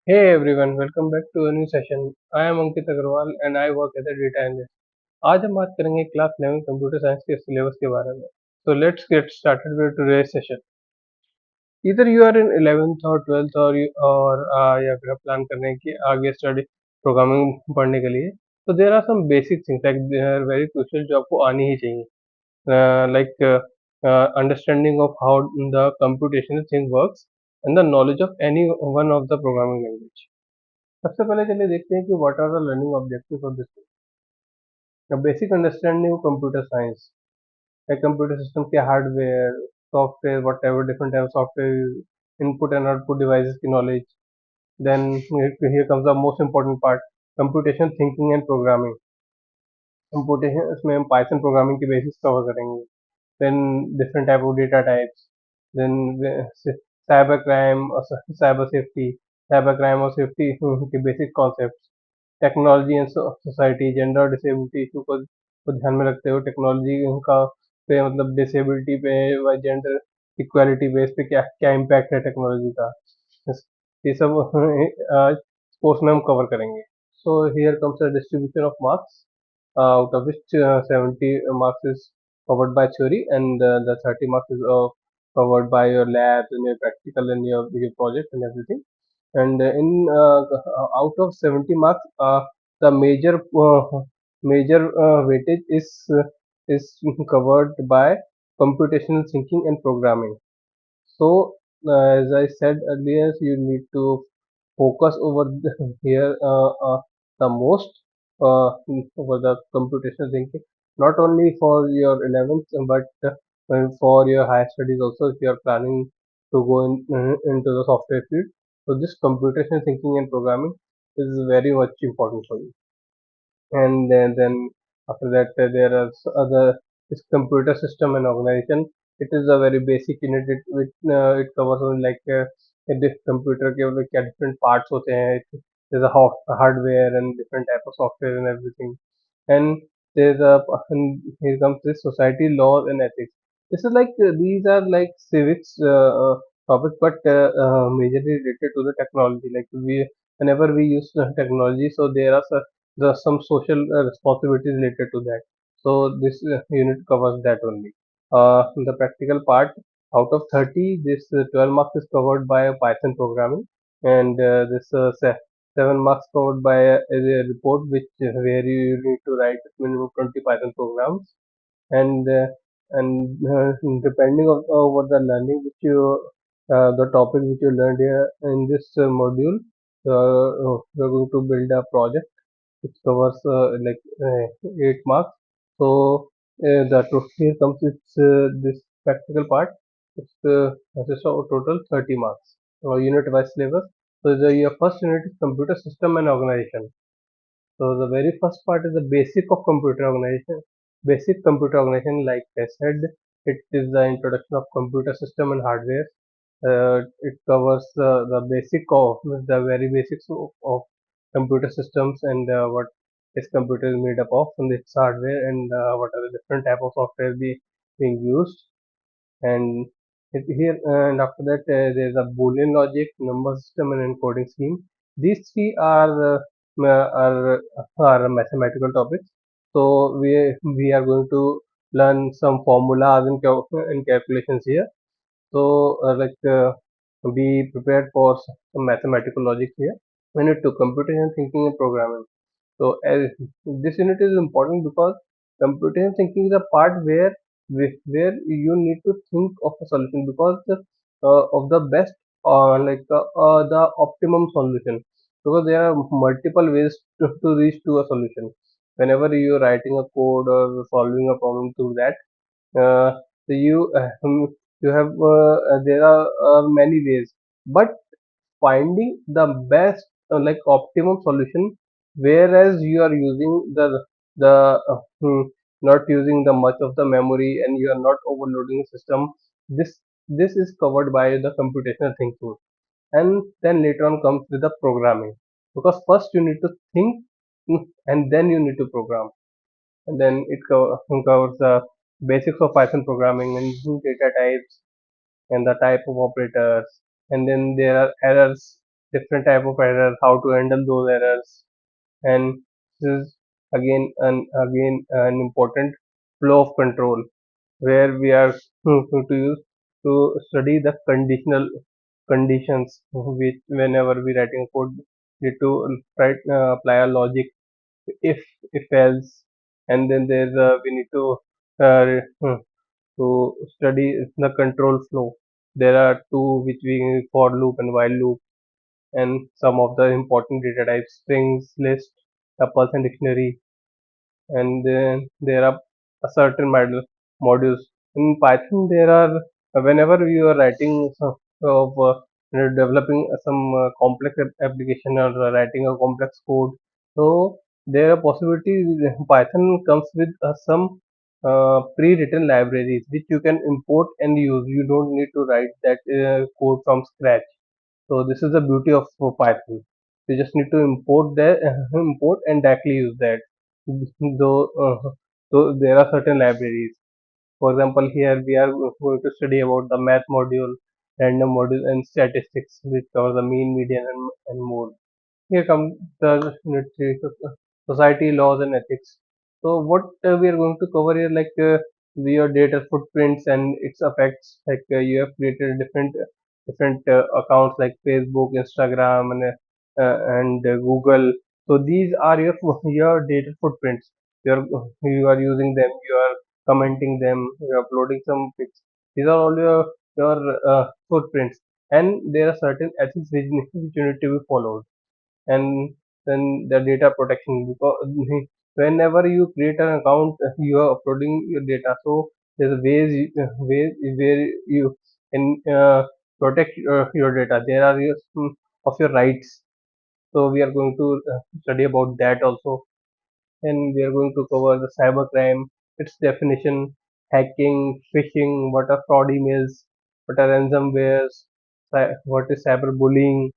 Hey everyone, welcome back to a new session. I am Ankit Agarwal and I work as a data analyst. आज हम बात करेंगे class 11 computer science के syllabus के बारे में. So let's get started with today's session. Either you are in 11th or 12th या फिर आप प्लान कर रहे हैं कि आगे स्टडी प्रोग्रामिंग पढ़ने के लिए. तो there are some basic things like they are very crucial जो आपको आनी ही चाहिए. Understanding of how the computational thing works and the knowledge of any one of the programming language. सबसे पहले चलिए देखते हैं कि what are the learning objectives of this course. Basic understanding of computer science, like computer system के hardware, software, whatever different type of software, input and output devices की knowledge. Then here comes the most important part, computation thinking and programming. Computation इसमें हम Python programming के basics cover करेंगे. Then different type of data types. Then cyber crime और cyber safety, cyber crime और safety के basic concept. Technology and society, gender और disability issue को ध्यान में रखते हुए टेक्नोलॉजी का पे मतलब डिसेबिलिटी पे व जेंडर इक्वालिटी बेस पे क्या क्या इम्पैक्ट है टेक्नोलॉजी का. ये सब कोर्स में हम कवर करेंगे. So here comes the distribution of marks, out of which 70 marks is covered by theory and the 30 marks is covered by your labs and your practical and your project and everything. And in out of 70 marks, the major weightage is covered by computational thinking and programming. So as I said earlier, you need to focus over here the most over the computational thinking, not only for your 11th but for your higher studies also if you are planning to go into the software field. So this computational thinking and programming is very much important for you. And then after that there are other, this computer system and organization. It is a very basic unit. It covers on like this computer के मतलब क्या different parts होते हैं. There's a hardware and different type of software and everything. And there's a and here comes this society, laws and ethics. This is like these are like civics topics, but majorly related to the technology. Like we whenever we use technology, so there are some social responsibilities related to that. So this unit covers that only. The practical part, out of 30, this 12 marks is covered by Python programming, and this 7 marks covered by a report which where you need to write minimum 20 Python programs. And depending over the learning which you the topic which you learned here in this module, we're going to build a project which covers 8 marks. So here comes this practical part. It's consists of total 30 marks. Unit wise syllabus. So your first unit is computer system and organization. So the very first part is the basic of computer organization. Basic computer organization, like I said, it is the introduction of computer system and hardware. It covers the basic of the very basics of computer systems and what is computer is made up of, and its hardware, and what are the different type of software being used. And here and after that there is a boolean logic, number system and encoding scheme. These three are mathematical topics. So we are going to learn some formulas and calculations here. So be prepared for some mathematical logic here when it to computation thinking and programming. So this unit is important because computational thinking is a part where you need to think of a solution because of the best the optimum solution, because there are multiple ways to reach to a solution. Whenever you are writing a code or solving a problem through that, so you have there are many ways, but finding the best like optimum solution, whereas you are using the not using the much of the memory and you are not overloading the system. This is covered by the computational thinking. And then later on comes with the programming, because first you need to think, and then you need to program. And then covers the basics of Python programming and data types and the type of operators. And then there are errors, different type of errors, how to handle those errors, and this is again an important flow of control where we are to use to study the conditional conditions which whenever we writing code need to apply a logic if else, and then there's we need uh, to study the control flow. There are two which we for loop and while loop, and some of the important data types strings, list, tuples, and dictionary. And then there are a certain modules in Python. There are whenever you are writing some of developing some complex application or writing a complex code, so there are possibilities. Python comes with some pre-written libraries which you can import and use. You don't need to write that code from scratch. So this is the beauty of Python. You just need to import that import and directly use that. Though so there are certain libraries. For example, here we are going to study about the math module, random module, and statistics, which cover the mean, median, and more. Here comes the society, laws, and ethics. So what we are going to cover here, like your data footprints and its effects. Like you have created different accounts like Facebook, Instagram, and Google. So these are your your data footprints. You are using them. You are commenting them. You are uploading some pics. These are all your footprints, and there are certain ethics which you need to be followed. And then the data protection, because whenever you create an account you are uploading your data, so there's ways where you can protect your data. There are some of your rights, so we are going to study about that also. And we are going to cover the cybercrime, its definition, hacking, phishing, what are fraud emails, what are ransomwares, what is cyberbullying,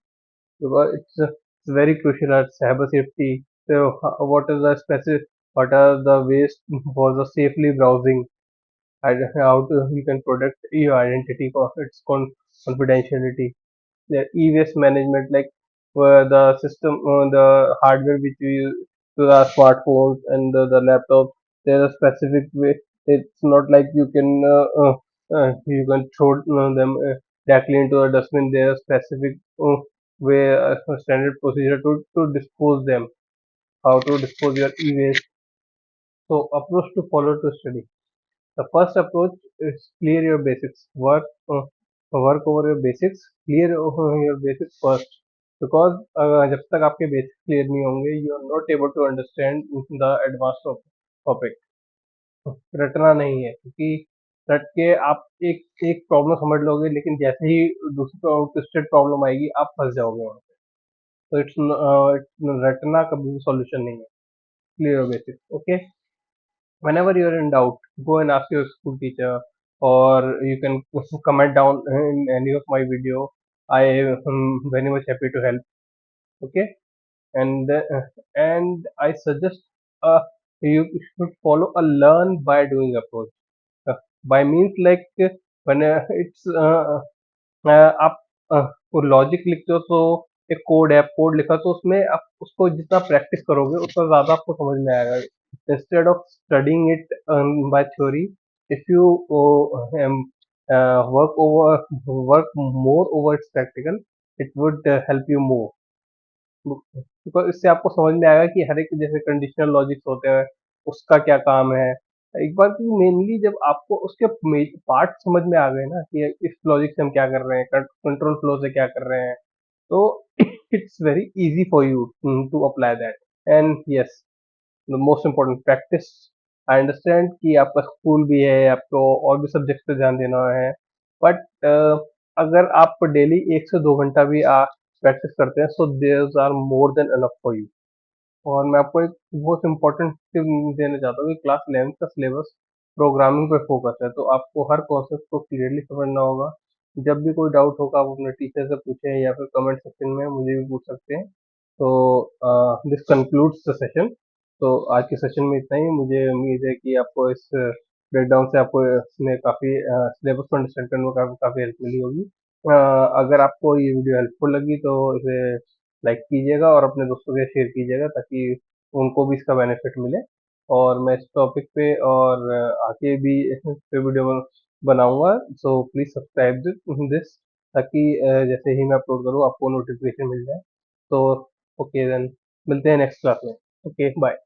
because it's very crucial at cyber safety. So, what are the ways for the safely browsing, and how to you can protect your identity for its confidentiality. The e-waste management, like the system, the hardware which we use to the smartphones and the laptops. There's a specific way. It's not like you can throw them directly into a dustbin. There's a specific way, a standard procedure to dispose them. How to dispose your e-waste. So approach to follow to study. The first approach is clear your basics. Work over your basics. Clear over your basics first. Because जब तक आपके basics clear नहीं होंगे, you are not able to understand the advanced topic. रटना नहीं है, क्योंकि रट के आप एक एक प्रॉब्लम समझ लोगे, लेकिन जैसे ही दूसरी ट्विस्टेड प्रॉब्लम आएगी आप फंस जाओगे वहाँ पे. तो रटना कभी भी सॉल्यूशन नहीं है. Clear your basics. Okay. Whenever you're in doubt, go and ask your school teacher, or you can comment down in any of my video. I am very much happy to help. Okay. And I suggest uh, you should follow a learn by doing approach. By means like when आप को logic लिखते हो, तो एक code है, code लिखा, तो उसमें आप उसको जितना प्रैक्टिस करोगे उतना ज़्यादा आपको समझ में आएगा. Instead of studying it by theory, if you work more over it's practical, it would help you more. Because इससे आपको समझ में आएगा कि हर एक जैसे कंडीशनल लॉजिक्स होते हैं, उसका क्या काम है. एक बार मेनली जब आपको उसके पार्ट समझ में आ गए ना, कि इस लॉजिक से हम क्या कर रहे हैं, कंट्रोल फ्लो से क्या कर रहे हैं, तो it's very easy for you to apply that. And yes, the most important practice. I understand कि आपका स्कूल भी है, आपको और भी सब्जेक्ट पे ध्यान देना है, बट अगर आप डेली 1 से 2 घंटा भी प्रैक्टिस करते हैं, so there's are more than enough for you. और मैं आपको एक बहुत इम्पोर्टेंट टिप देना चाहता हूँ कि क्लास 11th का सिलेबस प्रोग्रामिंग पर फोकस है, तो आपको हर कॉन्सेप्ट को क्लियरली समझना होगा. जब भी कोई डाउट होगा आप अपने टीचर से पूछें, या फिर कमेंट सेक्शन में मुझे भी पूछ सकते हैं. तो दिस कंक्लूड्स द सेशन. तो आज के सेशन में इतना ही. मुझे उम्मीद है कि आपको इस ब्रेकडाउन से आपको इसमें काफ़ी सिलेबस को अंडरस्टैंड करने में काफ़ी हेल्प मिली होगी. अगर आपको ये वीडियो हेल्पफुल लगी तो इसे लाइक कीजिएगा और अपने दोस्तों के साथ शेयर कीजिएगा ताकि उनको भी इसका बेनिफिट मिले। और मैं इस टॉपिक पे और आगे भी इस पे वीडियो बनाऊंगा, सो प्लीज़ सब्सक्राइब दिस ताकि जैसे ही मैं अपलोड करूँ आपको नोटिफिकेशन मिल जाए। तो ओके देन, मिलते हैं नेक्स्ट क्लास में। Okay bye.